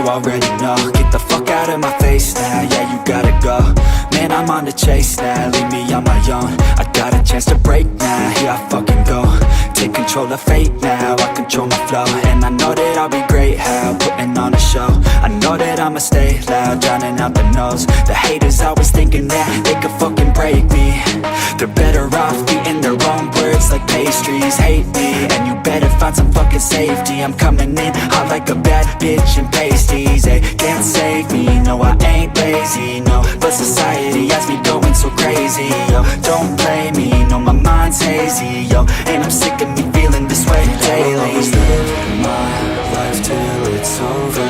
you already know. Get the fuck out of my face now, yeah, you gotta go. Man, I'm on the chase now, leave me on my own. I got a chance to break now, here I fucking go. Take control of fate now, I control my flow. And I know that I'll be great, how, putting on a show. I know that I'ma stay loud, drowning out the noise. The haters always thinking that they could fucking break me. They're better off eating their own words like pastries. Hate me, and you better find some fucking safety. I'm coming in hot like a bad bitch in pasties. They can't save me, no I ain't lazy, no. But society has me going so crazy, yo. Don't play me, no my mind's hazy, yo. And I'm sick of me feeling this way daily. I'll always live my life till it's over,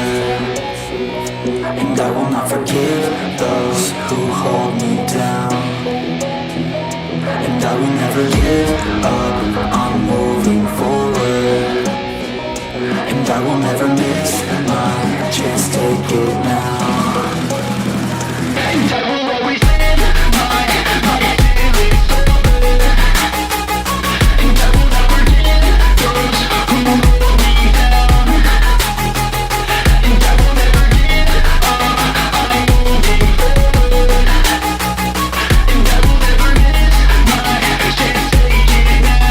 and I will not forgive those who hold me down. And I will never give up, I'm moving forward. And I will never miss my chance, take it now. And I will always live my life till it's over. And I will never give those who hold me down. And I will never give up, I'm moving forward. And I will never miss my chance, take it now.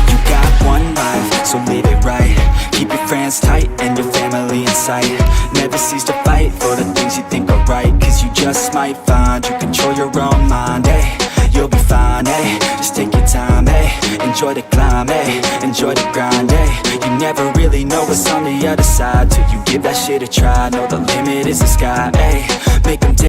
You got one life, so live it right. Keep your friends tight and your family in sight. Never cease to fight for the things you think are right, cause you just might find you control your own mind, eh? You'll be fine, eh? Just take your time, eh? Enjoy the climb, eh? Enjoy the grind, eh? You never really know what's on the other side till you give that shit a try. Know the limit is the sky, eh? Make them